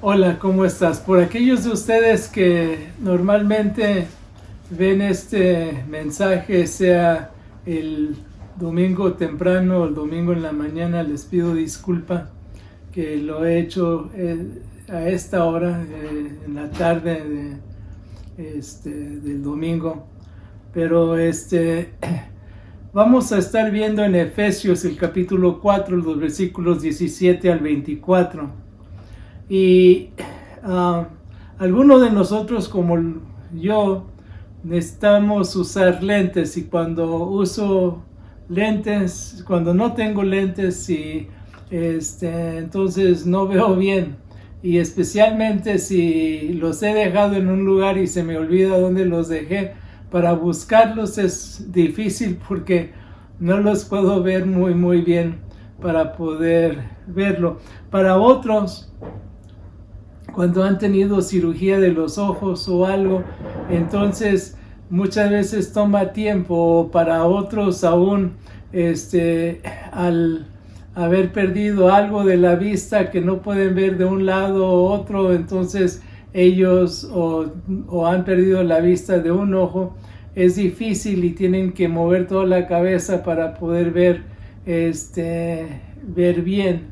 Hola, ¿cómo estás? Por aquellos de ustedes que normalmente ven este mensaje, sea el domingo temprano o el domingo en la mañana, les pido disculpa que lo he hecho a esta hora, en la tarde del domingo. Pero vamos a estar viendo en Efesios el capítulo 4, los versículos 17 al 24. Y algunos de nosotros, como yo, necesitamos usar lentes, y cuando uso lentes, cuando no tengo lentes, entonces no veo bien, y especialmente si los he dejado en un lugar y se me olvida dónde los dejé, para buscarlos es difícil porque no los puedo ver muy bien para poder verlo. Para otros, cuando han tenido cirugía de los ojos o algo, entonces muchas veces toma tiempo. Para otros aún, al haber perdido algo de la vista que no pueden ver de un lado u otro, entonces ellos o han perdido la vista de un ojo, es difícil y tienen que mover toda la cabeza para poder ver bien.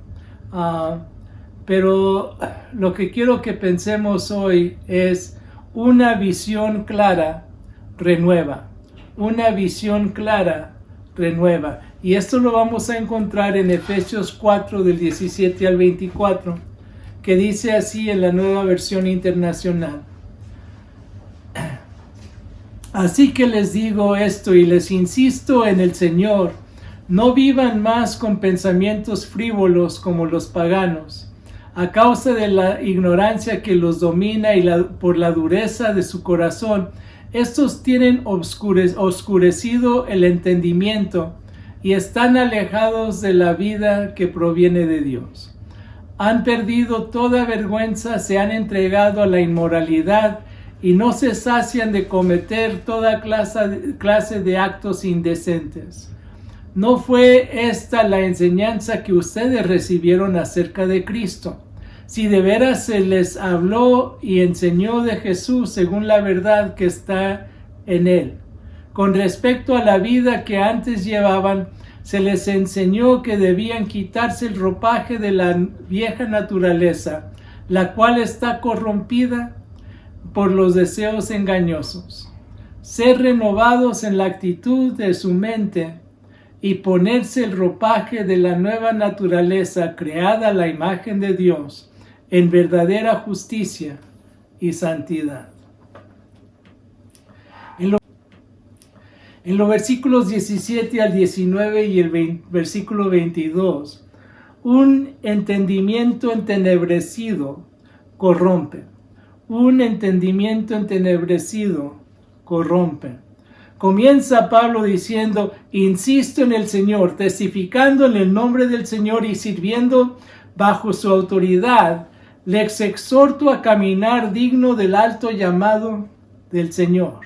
Pero lo que quiero que pensemos hoy es una visión clara renueva. Una visión clara renueva. Y esto lo vamos a encontrar en Efesios 4 del 17 al 24, que dice así en la Nueva Versión Internacional. Así que les digo esto y les insisto en el Señor, no vivan más con pensamientos frívolos como los paganos, a causa de la ignorancia que los domina y por la dureza de su corazón. Estos tienen oscurecido el entendimiento y están alejados de la vida que proviene de Dios. Han perdido toda vergüenza, se han entregado a la inmoralidad y no se sacian de cometer toda clase de actos indecentes. ¿No fue esta la enseñanza que ustedes recibieron acerca de Cristo? Si de veras se les habló y enseñó de Jesús según la verdad que está en Él. Con respecto a la vida que antes llevaban, se les enseñó que debían quitarse el ropaje de la vieja naturaleza, la cual está corrompida por los deseos engañosos. Ser renovados en la actitud de su mente y ponerse el ropaje de la nueva naturaleza creada a la imagen de Dios en verdadera justicia y santidad. En los versículos 17 al 19 y el versículo 22, un entendimiento entenebrecido corrompe. Un entendimiento entenebrecido corrompe. Comienza Pablo diciendo, insisto en el Señor, testificando en el nombre del Señor y sirviendo bajo su autoridad, les exhorto a caminar digno del alto llamado del Señor.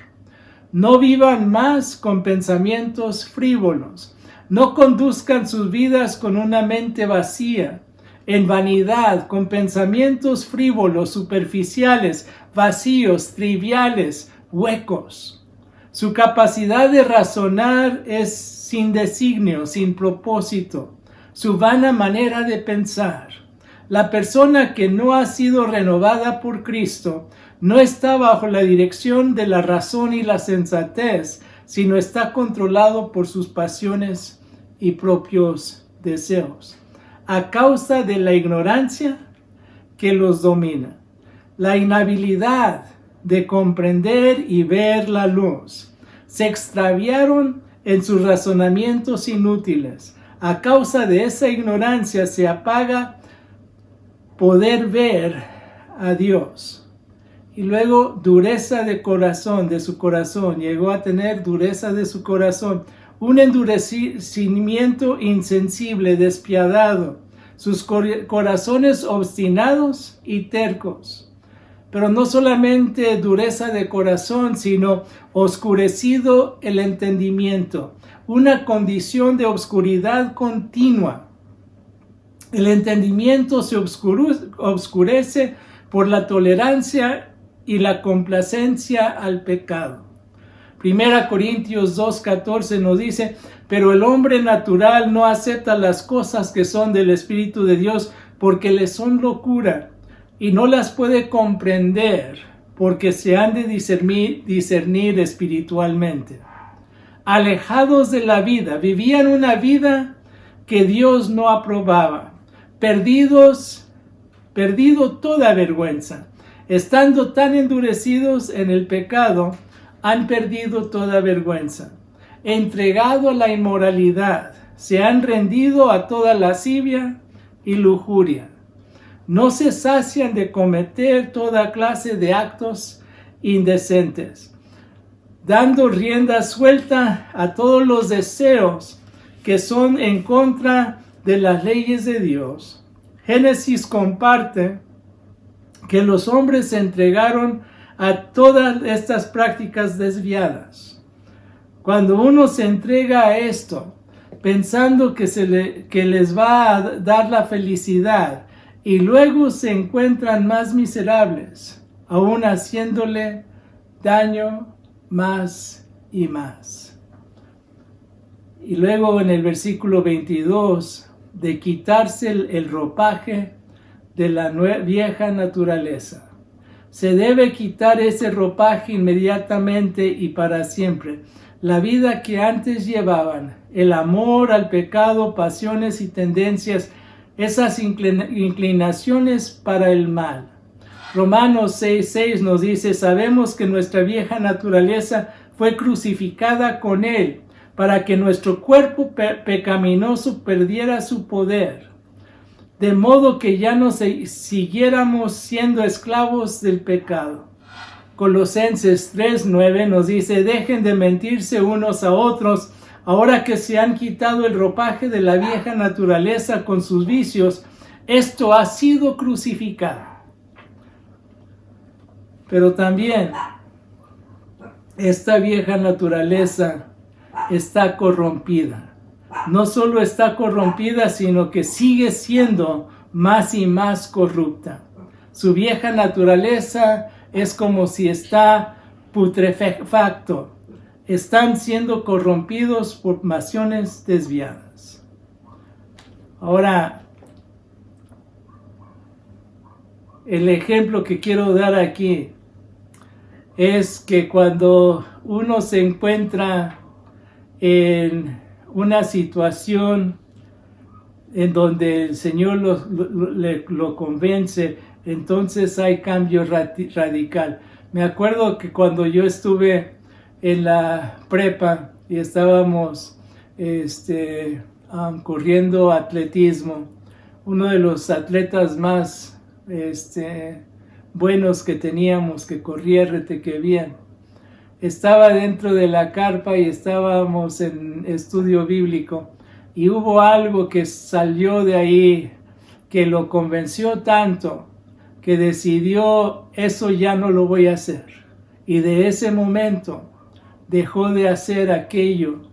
No vivan más con pensamientos frívolos. No conduzcan sus vidas con una mente vacía, en vanidad, con pensamientos frívolos, superficiales, vacíos, triviales, huecos. Su capacidad de razonar es sin designio, sin propósito. Su vana manera de pensar. La persona que no ha sido renovada por Cristo no está bajo la dirección de la razón y la sensatez, sino está controlado por sus pasiones y propios deseos, a causa de la ignorancia que los domina, la inhabilidad de comprender y ver la luz. Se extraviaron en sus razonamientos inútiles. A causa de esa ignorancia se apaga poder ver a Dios. Y luego dureza de corazón, de su corazón. Llegó a tener dureza de su corazón. Un endurecimiento insensible, despiadado. Sus corazones obstinados y tercos. Pero no solamente dureza de corazón, sino oscurecido el entendimiento. Una condición de oscuridad continua. El entendimiento se oscurece por la tolerancia y la complacencia al pecado. 1 Corintios 2:14 nos dice, pero el hombre natural no acepta las cosas que son del Espíritu de Dios porque le son locura y no las puede comprender porque se han de discernir espiritualmente. Alejados de la vida, vivían una vida que Dios no aprobaba, perdido toda vergüenza, estando tan endurecidos en el pecado, han perdido toda vergüenza, entregado a la inmoralidad, se han rendido a toda lascivia y lujuria. No se sacian de cometer toda clase de actos indecentes, dando rienda suelta a todos los deseos que son en contra de las leyes de Dios. Génesis comparte que los hombres se entregaron a todas estas prácticas desviadas. Cuando uno se entrega a esto, pensando que les va a dar la felicidad, y luego se encuentran más miserables, aún haciéndole daño más y más. Y luego en el versículo 22, de quitarse el ropaje de la vieja naturaleza. Se debe quitar ese ropaje inmediatamente y para siempre. La vida que antes llevaban, el amor al pecado, pasiones y tendencias, esas inclinaciones para el mal. Romanos 6:6 nos dice, sabemos que nuestra vieja naturaleza fue crucificada con Él, para que nuestro cuerpo pecaminoso perdiera su poder, de modo que ya no siguiéramos siendo esclavos del pecado. Colosenses 3:9 nos dice, dejen de mentirse unos a otros, ahora que se han quitado el ropaje de la vieja naturaleza con sus vicios, esto ha sido crucificado. Pero también esta vieja naturaleza está corrompida. No solo está corrompida, sino que sigue siendo más y más corrupta. Su vieja naturaleza es como si está putrefacto. Están siendo corrompidos por pasiones desviadas. Ahora, el ejemplo que quiero dar aquí es que cuando uno se encuentra en una situación en donde el Señor lo convence, entonces hay cambio radical. Me acuerdo que cuando yo estuve en la prepa y estábamos corriendo atletismo, uno de los atletas más buenos que teníamos, que corría que bien, estaba dentro de la carpa y estábamos en estudio bíblico y hubo algo que salió de ahí que lo convenció tanto que decidió, eso ya no lo voy a hacer, y de ese momento dejó de hacer aquello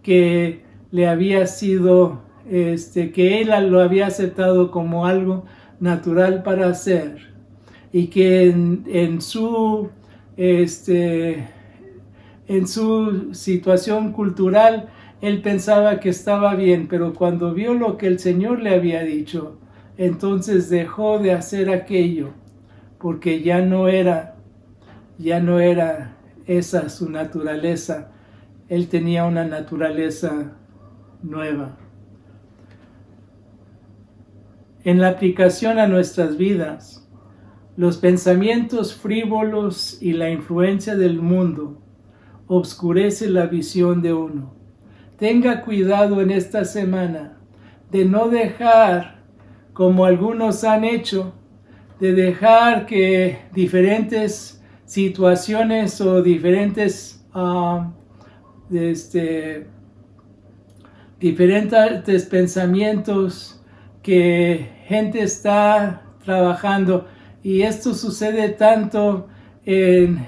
que le había sido, que él lo había aceptado como algo natural para hacer, y que en su situación cultural él pensaba que estaba bien, pero cuando vio lo que el Señor le había dicho, entonces dejó de hacer aquello, porque ya no era esa su naturaleza. Él tenía una naturaleza nueva. En la aplicación a nuestras vidas, los pensamientos frívolos y la influencia del mundo obscurece la visión de uno. Tenga cuidado en esta semana de no dejar, como algunos han hecho, de dejar que diferentes situaciones o diferentes pensamientos que gente está trabajando, y esto sucede tanto en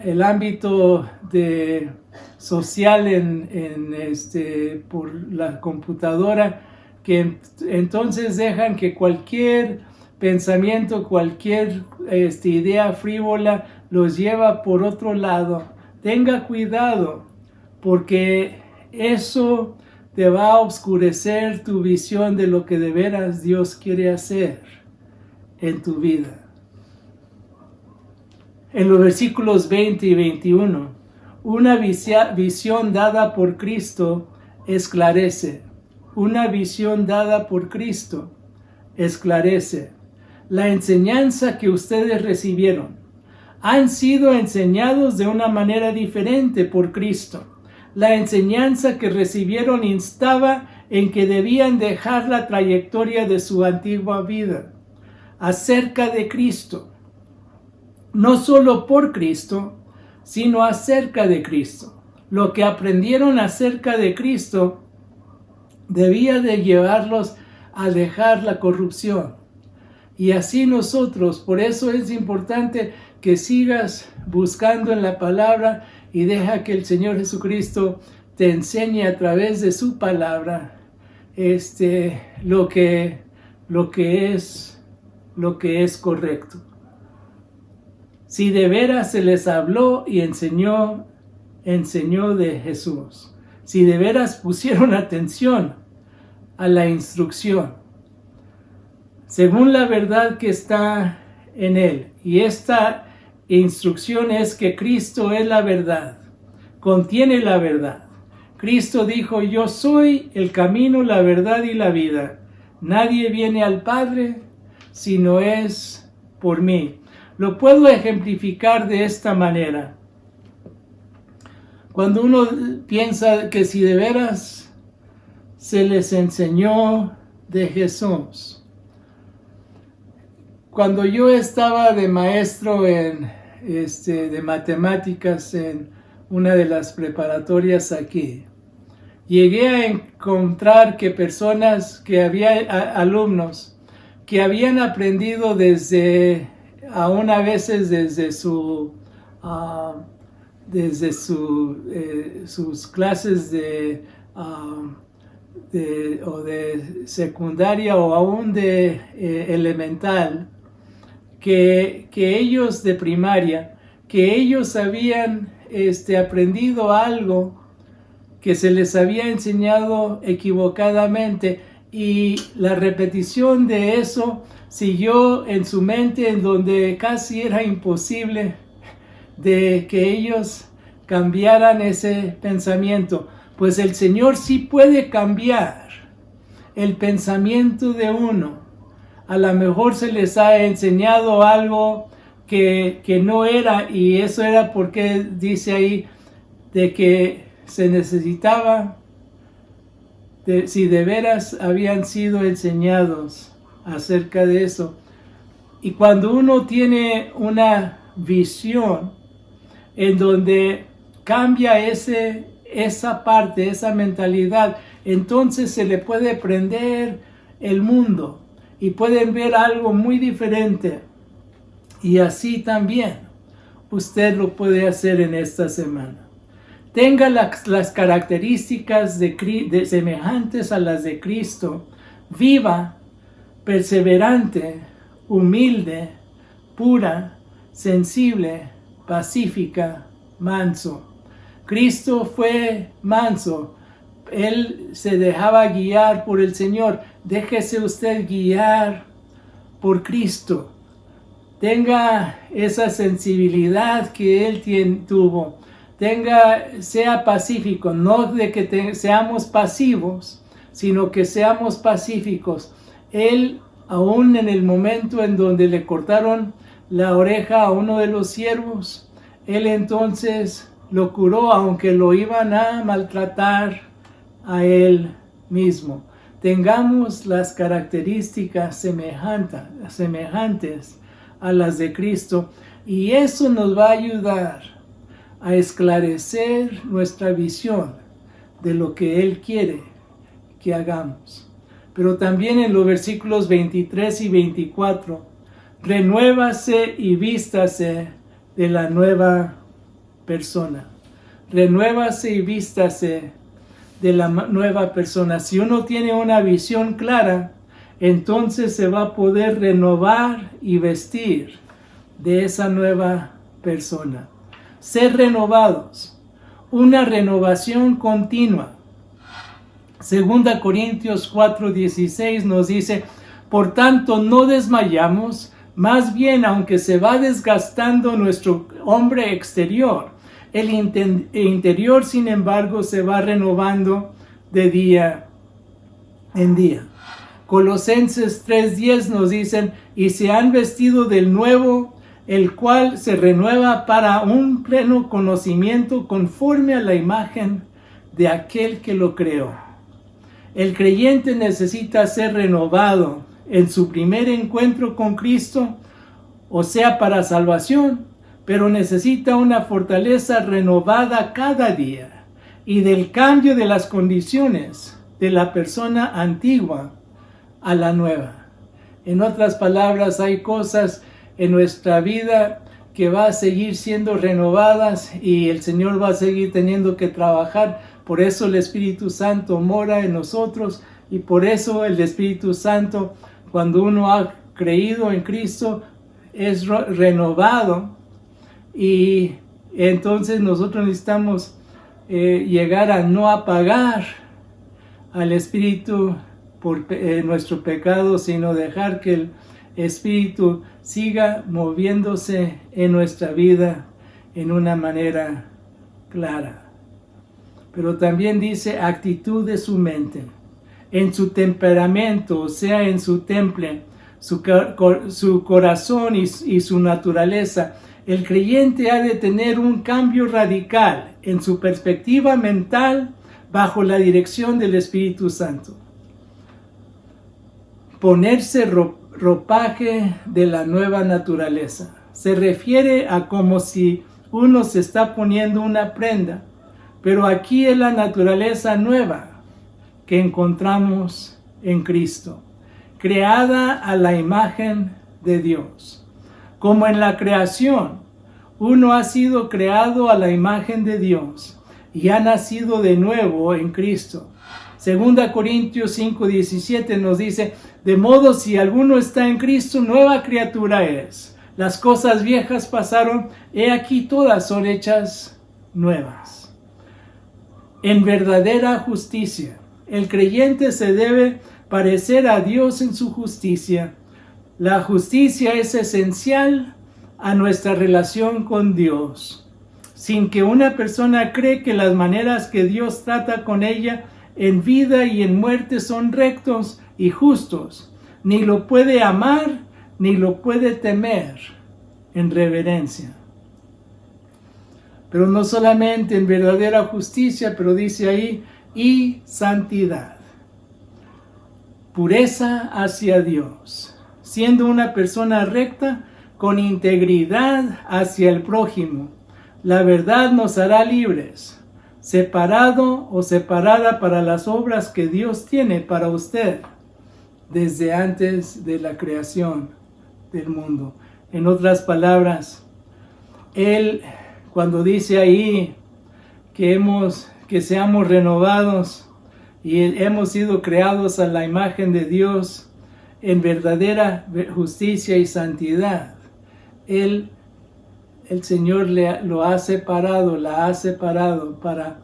el ámbito social por la computadora, que entonces dejan que cualquier pensamiento, cualquier idea frívola los lleva por otro lado. Tenga cuidado, porque eso te va a oscurecer tu visión de lo que de veras Dios quiere hacer en tu vida. En los versículos 20 y 21, una visión dada por Cristo esclarece. Una visión dada por Cristo esclarece. La enseñanza que ustedes recibieron han sido enseñados de una manera diferente por Cristo. La enseñanza que recibieron instaba en que debían dejar la trayectoria de su antigua vida acerca de Cristo. No solo por Cristo, sino acerca de Cristo. Lo que aprendieron acerca de Cristo debía de llevarlos a dejar la corrupción. Y así nosotros, por eso es importante que sigas buscando en la palabra y deja que el Señor Jesucristo te enseñe a través de su palabra lo que es correcto. Si de veras se les habló y enseñó de Jesús. Si de veras pusieron atención a la instrucción, según la verdad que está en él. Y esta instrucción es que Cristo es la verdad, contiene la verdad. Cristo dijo: yo soy el camino, la verdad y la vida. Nadie viene al Padre si no es por mí. Lo puedo ejemplificar de esta manera. Cuando uno piensa que si de veras se les enseñó de Jesús. Cuando yo estaba de maestro de matemáticas en una de las preparatorias aquí, llegué a encontrar que alumnos que habían aprendido aún a veces desde sus clases de secundaria o aún de elemental, que ellos de primaria, que ellos habían aprendido algo que se les había enseñado equivocadamente, y la repetición de eso siguió en su mente, en donde casi era imposible de que ellos cambiaran ese pensamiento. Pues el Señor sí puede cambiar el pensamiento de uno. A lo mejor se les ha enseñado algo que no era, y eso era porque dice ahí de que se necesitaba, si de veras habían sido enseñados acerca de eso. Y cuando uno tiene una visión en donde cambia esa parte, esa mentalidad, entonces se le puede prender el mundo y pueden ver algo muy diferente. Y así también usted lo puede hacer en esta semana. Tenga las características de semejantes a las de Cristo. Viva, perseverante, humilde, pura, sensible, pacífica, manso. Cristo fue manso. Él se dejaba guiar por el Señor. Déjese usted guiar por Cristo. Tenga esa sensibilidad que Él tuvo. Sea pacífico, no de que seamos pasivos, sino que seamos pacíficos. Él, aún en el momento en donde le cortaron la oreja a uno de los siervos, Él entonces lo curó, aunque lo iban a maltratar a Él mismo. Tengamos las características semejantes a las de Cristo, y eso nos va a ayudar a esclarecer nuestra visión de lo que Él quiere que hagamos. Pero también en los versículos 23 y 24, renuévase y vístase de la nueva persona. Renuévase y vístase de la nueva persona. Si uno tiene una visión clara, entonces se va a poder renovar y vestir de esa nueva persona. Ser renovados, una renovación continua. 2 Corintios 4:16 nos dice: por tanto no desmayamos, más bien aunque se va desgastando nuestro hombre exterior, el interior sin embargo se va renovando de día en día. Colosenses 3:10 nos dicen: y se han vestido del nuevo, el cual se renueva para un pleno conocimiento conforme a la imagen de aquel que lo creó. El creyente necesita ser renovado en su primer encuentro con Cristo, o sea, para salvación, pero necesita una fortaleza renovada cada día y del cambio de las condiciones de la persona antigua a la nueva. En otras palabras, hay cosas en nuestra vida que va a seguir siendo renovadas y el Señor va a seguir teniendo que trabajar. Por eso el Espíritu Santo mora en nosotros y por eso el Espíritu Santo, cuando uno ha creído en Cristo, es renovado, y entonces nosotros necesitamos llegar a no apagar al Espíritu por nuestro pecado, sino dejar que el Espíritu siga moviéndose en nuestra vida en una manera clara. Pero también dice actitud de su mente, en su temperamento, o sea, en su temple, su corazón y su naturaleza. El creyente ha de tener un cambio radical en su perspectiva mental bajo la dirección del Espíritu Santo. Ponerse ropaje de la nueva naturaleza. Se refiere a como si uno se está poniendo una prenda, pero aquí es la naturaleza nueva que encontramos en Cristo, creada a la imagen de Dios. Como en la creación, uno ha sido creado a la imagen de Dios y ha nacido de nuevo en Cristo. 2 Corintios 5:17 nos dice: de modo si alguno está en Cristo, nueva criatura es. Las cosas viejas pasaron, he aquí todas son hechas nuevas. En verdadera justicia, el creyente se debe parecer a Dios en su justicia. La justicia es esencial a nuestra relación con Dios. Sin que una persona cree que las maneras que Dios trata con ella en vida y en muerte son rectos y justos, ni lo puede amar, ni lo puede temer en reverencia. Pero no solamente en verdadera justicia, pero dice ahí, y santidad. Pureza hacia Dios. Siendo una persona recta, con integridad hacia el prójimo. La verdad nos hará libres, separado o separada para las obras que Dios tiene para usted desde antes de la creación del mundo. En otras palabras, Él, cuando dice ahí que seamos renovados y hemos sido creados a la imagen de Dios, en verdadera justicia y santidad, el Señor la ha separado para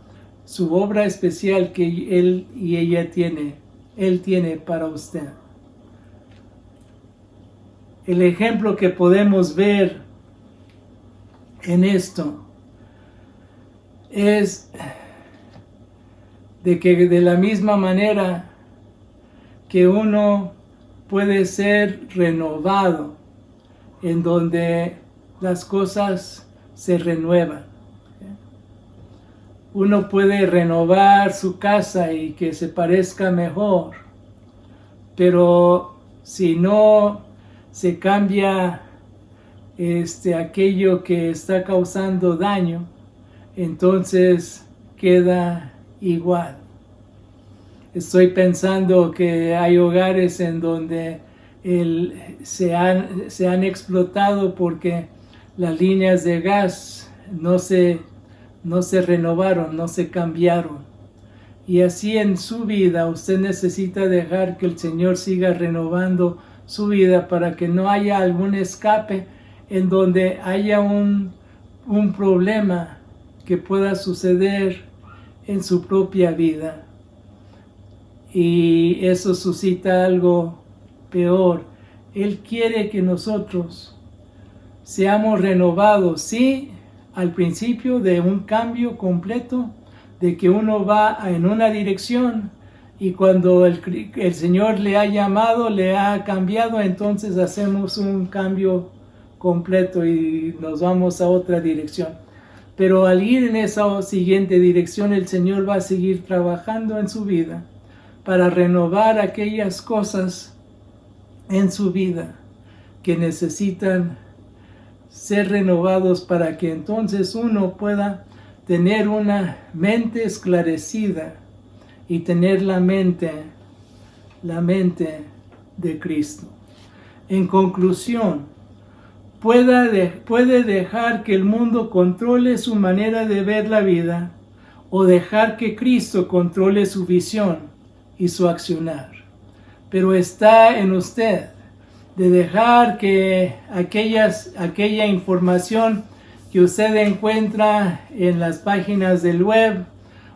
su obra especial que Él tiene para usted. El ejemplo que podemos ver en esto es de que de la misma manera que uno puede ser renovado, en donde las cosas se renuevan. Uno puede renovar su casa y que se parezca mejor, pero si no se cambia aquello que está causando daño, entonces queda igual. Estoy pensando que hay hogares en donde se han explotado porque las líneas de gas no se renovaron, no se cambiaron. Y así en su vida usted necesita dejar que el Señor siga renovando su vida para que no haya algún escape en donde haya un problema que pueda suceder en su propia vida. Y eso suscita algo peor. Él quiere que nosotros seamos renovados, sí, al principio de un cambio completo, de que uno va en una dirección y cuando el Señor le ha llamado, le ha cambiado, entonces hacemos un cambio completo y nos vamos a otra dirección. Pero al ir en esa siguiente dirección, el Señor va a seguir trabajando en su vida para renovar aquellas cosas en su vida que necesitan ser renovados para que entonces uno pueda tener una mente esclarecida y tener la mente de Cristo. En conclusión, puede dejar que el mundo controle su manera de ver la vida o dejar que Cristo controle su visión y su accionar. Pero está en usted de dejar que aquella información que usted encuentra en las páginas del web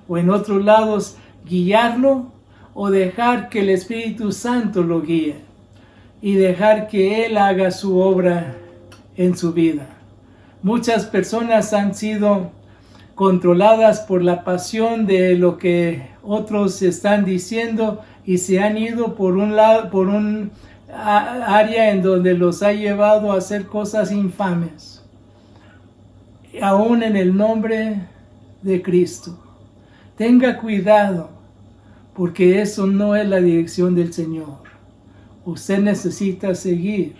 o en otros lados, guiarlo, o dejar que el Espíritu Santo lo guíe y dejar que Él haga su obra en su vida. Muchas personas han sido controladas por la pasión de lo que otros están diciendo y se han ido por un área en donde los ha llevado a hacer cosas infames, aún en el nombre de Cristo. Tenga cuidado, porque eso no es la dirección del Señor. Usted necesita seguir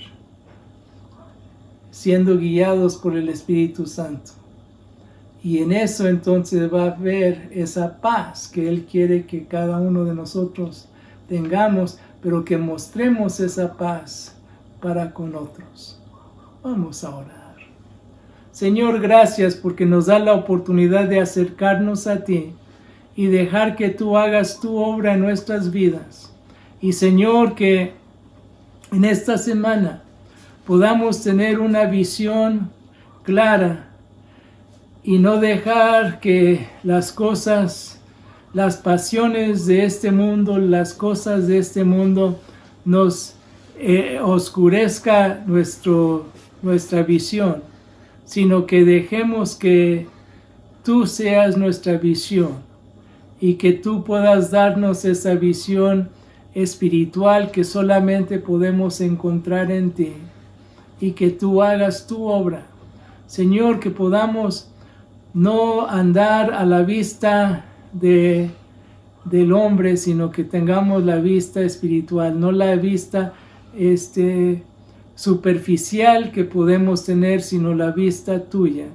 siendo guiados por el Espíritu Santo. Y en eso entonces va a haber esa paz que Él quiere que cada uno de nosotros tengamos, pero que mostremos esa paz para con otros. Vamos a orar. Señor, gracias porque nos da la oportunidad de acercarnos a ti y dejar que tú hagas tu obra en nuestras vidas. Y Señor, que en esta semana podamos tener una visión clara y no dejar que las cosas, las pasiones de este mundo, las cosas de este mundo nos oscurezca nuestra visión, sino que dejemos que tú seas nuestra visión y que tú puedas darnos esa visión espiritual que solamente podemos encontrar en ti y que tú hagas tu obra. Señor, que podamos no andar a la vista del hombre, sino que tengamos la vista espiritual, no la vista superficial que podemos tener, sino la vista tuya,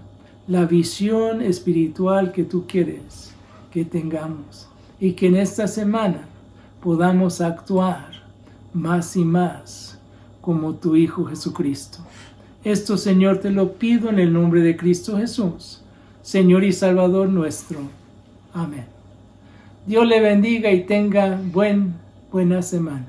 la visión espiritual que tú quieres que tengamos, y que en esta semana podamos actuar más y más como tu Hijo Jesucristo. Esto, Señor, te lo pido en el nombre de Cristo Jesús, Señor y Salvador nuestro. Amén. Dios le bendiga y tenga buena semana.